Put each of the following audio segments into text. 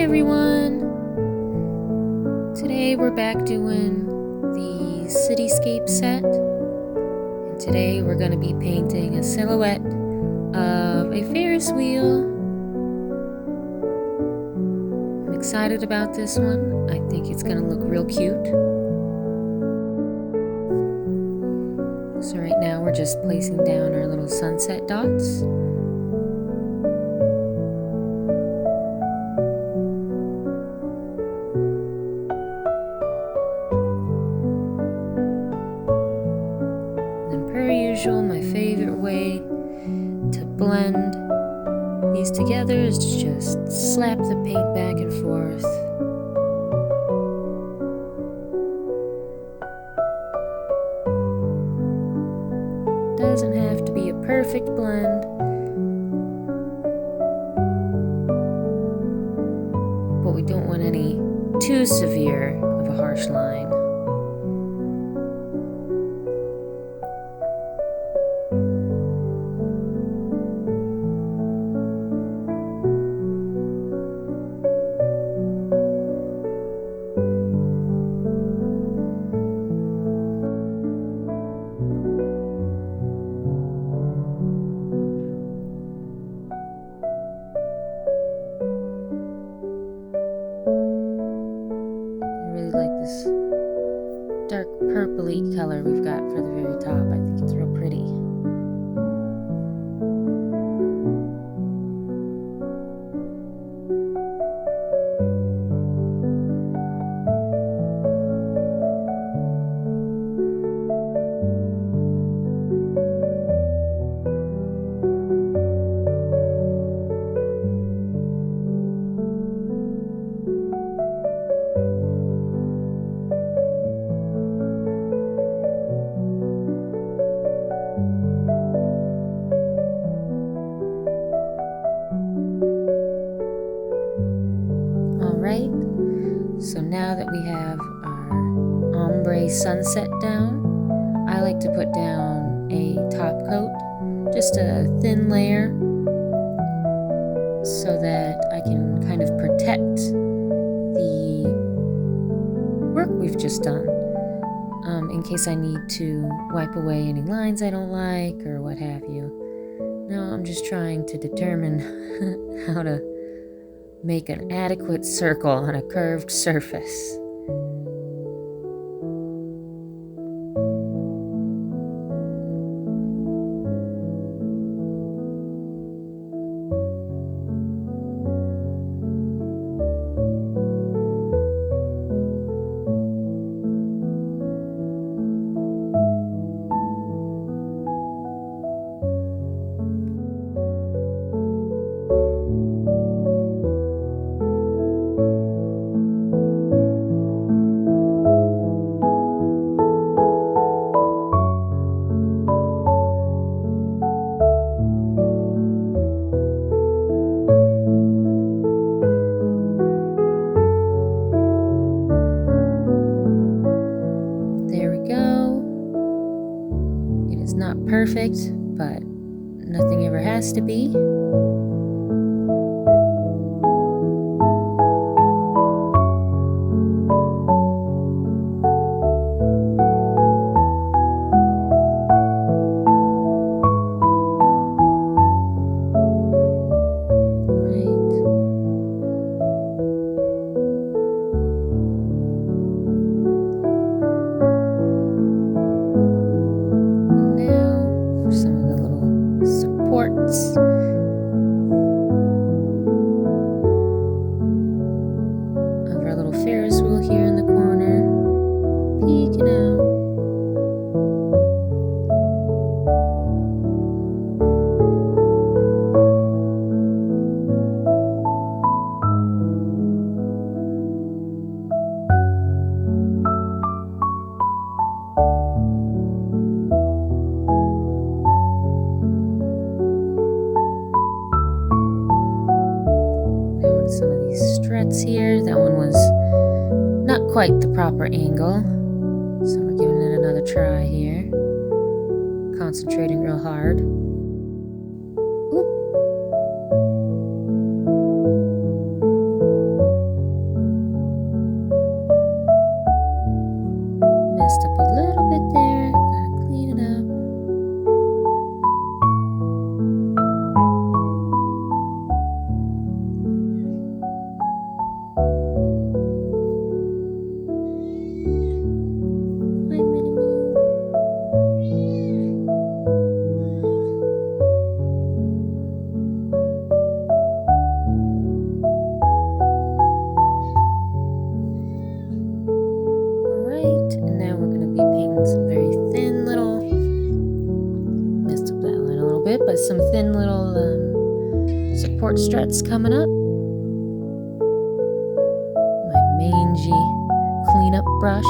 everyone! Today we're back doing the Cityscape set, and today we're going to be painting a silhouette of a Ferris wheel. I'm excited about this one. I think it's going to look real cute. So right now we're just placing down our little sunset dots. Per usual, my favorite way to blend these together is to just slap the paint back and forth. Doesn't have to be a perfect blend, but we don't want any too severe of a harsh line. This dark purpley color we've got for the very top. I think it's real pretty. Alright, so now that we have our ombre sunset down, I like to put down a top coat, just a thin layer, so that I can kind of protect the work we've just done, in case I need to wipe away any lines I don't like or what have you. Now I'm just trying to determine how to make an adequate circle on a curved surface. Not perfect, but nothing ever has to be. Of our little Ferris wheel here in the corner, peeking out. Some of these struts here. That one was not quite the proper angle, so we're giving it another try here. Concentrating real hard. Oop. some thin little support struts coming up. My mangy cleanup brush.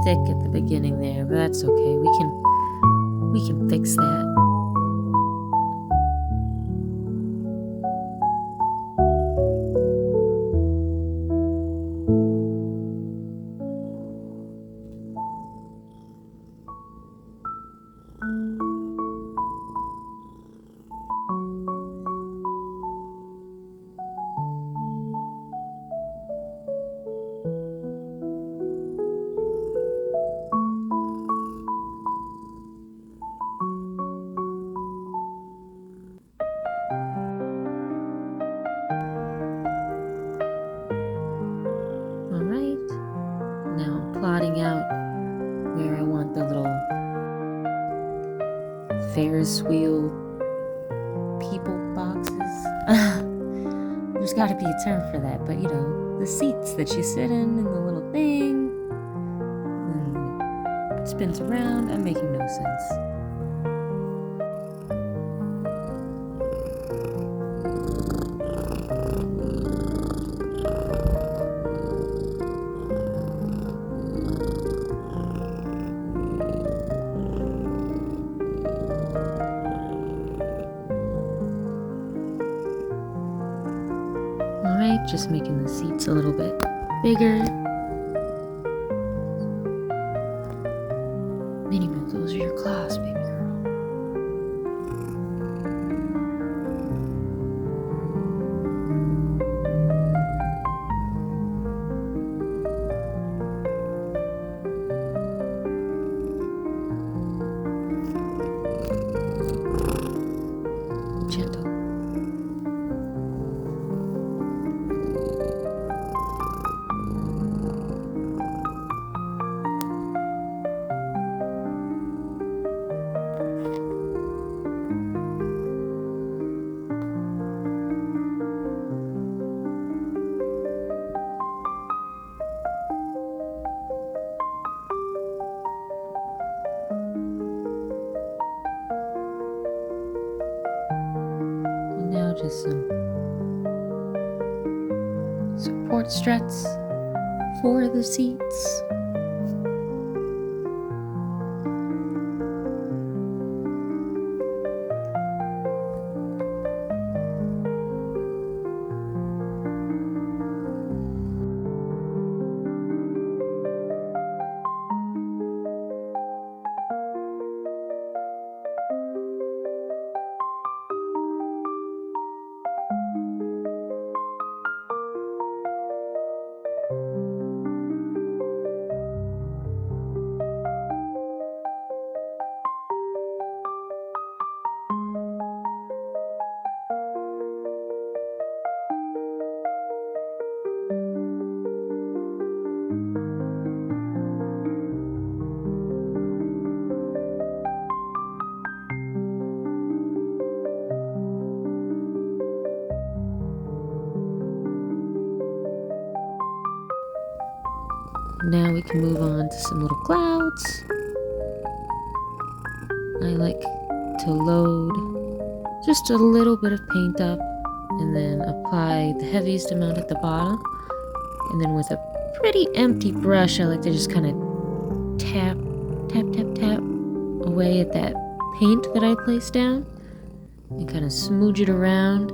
Thick at the beginning there, but that's okay. We can fix that. Plotting out where I want the little Ferris wheel people boxes. There's got to be a term for that, but the seats that you sit in and the little thing, and it spins around. I'm making no sense. Alright, just making the seats a little bit bigger. Minnie Moo, those are your claws, baby girl. Gentle. Just some support struts for the seats. Now we can move on to some little clouds. I like to load just a little bit of paint up and then apply the heaviest amount at the bottom. And then with a pretty empty brush, I like to just kind of tap away at that paint that I placed down and kind of smooch it around.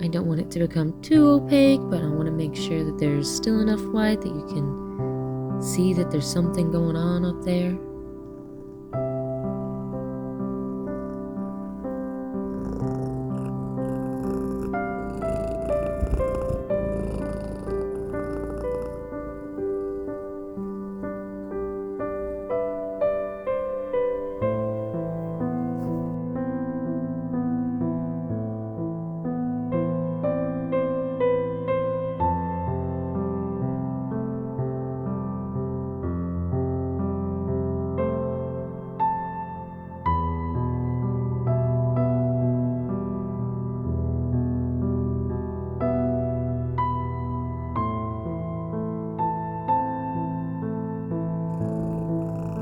I don't want it to become too opaque, but I want to make sure that there's still enough white that you can see that there's something going on up there.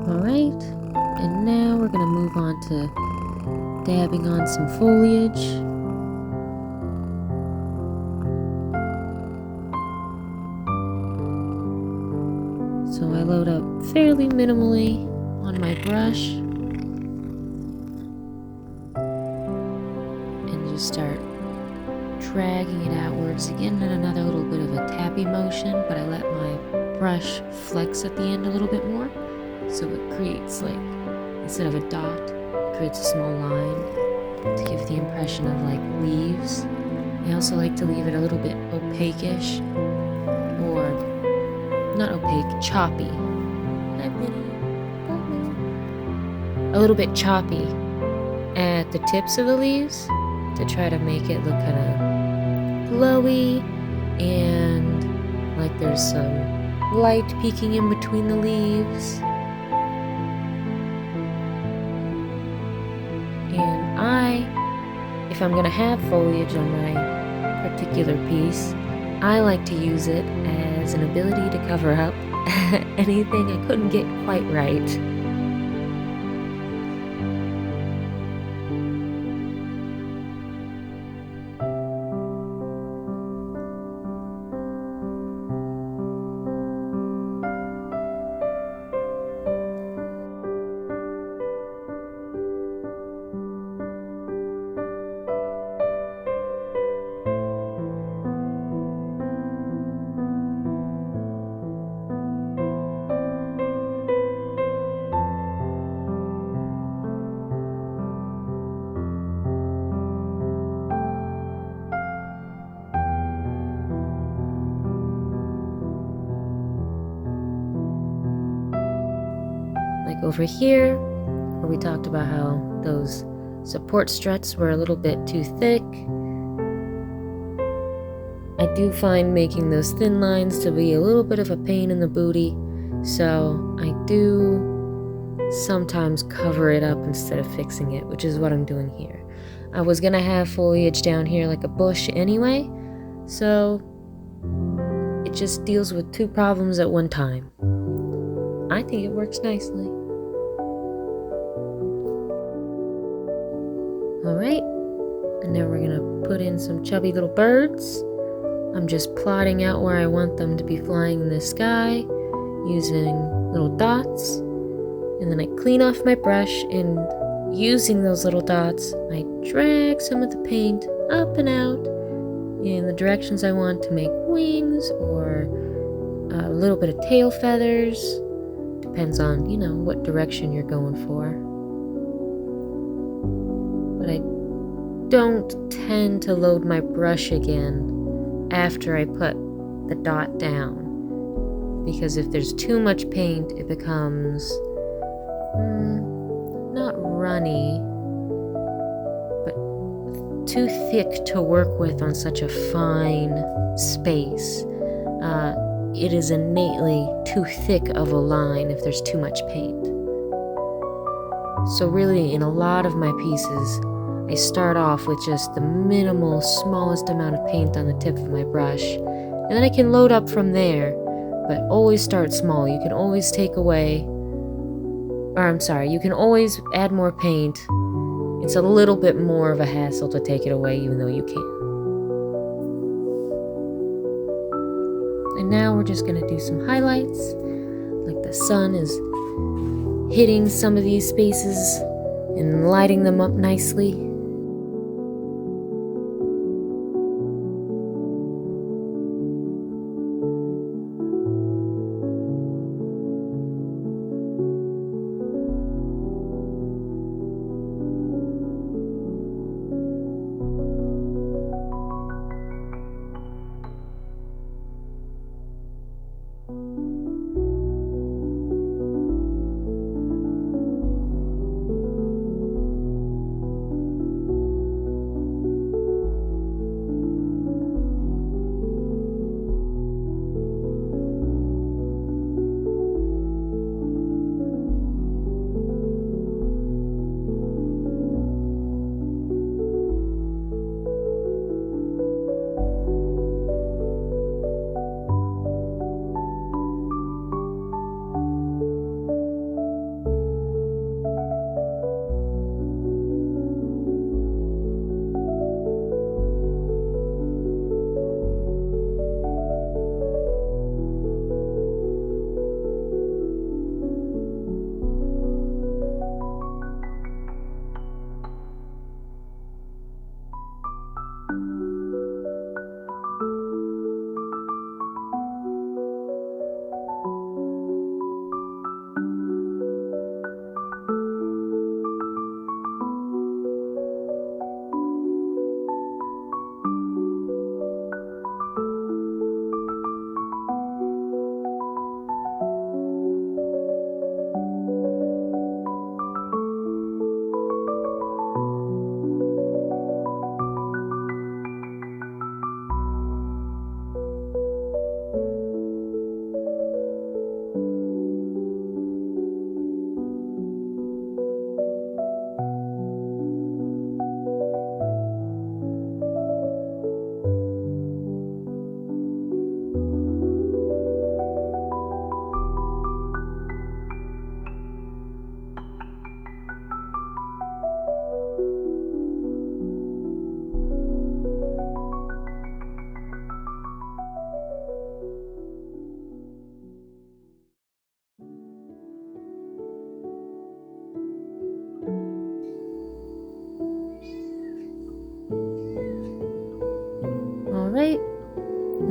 Alright, and now we're gonna move on to dabbing on some foliage. So I load up fairly minimally on my brush and just start dragging it outwards again in another little bit of a tappy motion, but I let my brush flex at the end a little bit more, so it creates, like, instead of a dot, it creates a small line to give the impression of like leaves. I also like to leave it a little bit opaque-ish, or not opaque, choppy. Hi, Minnie. A little bit choppy at the tips of the leaves to try to make it look kind of glowy and like there's some light peeking in between the leaves. And if I'm gonna have foliage on my particular piece, I like to use it as an ability to cover up anything I couldn't get quite right. Like over here, where we talked about how those support struts were a little bit too thick. I do find making those thin lines to be a little bit of a pain in the booty, so I do sometimes cover it up instead of fixing it, which is what I'm doing here. I was gonna have foliage down here like a bush anyway, so it just deals with two problems at one time. I think it works nicely. Alright, and now we're gonna put in some chubby little birds. I'm just plotting out where I want them to be flying in the sky using little dots. And then I clean off my brush, and using those little dots, I drag some of the paint up and out in the directions I want to make wings or a little bit of tail feathers. Depends on, what direction you're going for. But I don't tend to load my brush again after I put the dot down, because if there's too much paint, it becomes not runny, but too thick to work with on such a fine space. It is innately too thick of a line if there's too much paint. So really, in a lot of my pieces, I start off with just the minimal, smallest amount of paint on the tip of my brush, and then I can load up from there, but always start small. You can always you can always add more paint. It's a little bit more of a hassle to take it away, even though you can. And now we're just gonna do some highlights, like the sun is hitting some of these spaces and lighting them up nicely.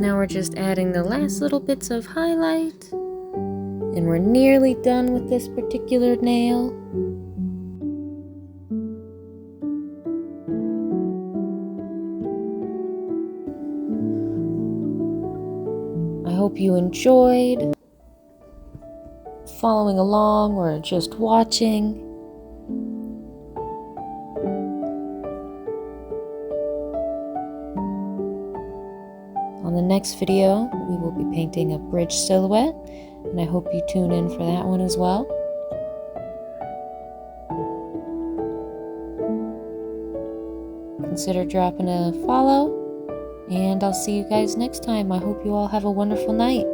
Now we're just adding the last little bits of highlight, and we're nearly done with this particular nail. I hope you enjoyed following along or just watching. On the next video, we will be painting a bridge silhouette, and I hope you tune in for that one as well. Consider dropping a follow, and I'll see you guys next time. I hope you all have a wonderful night.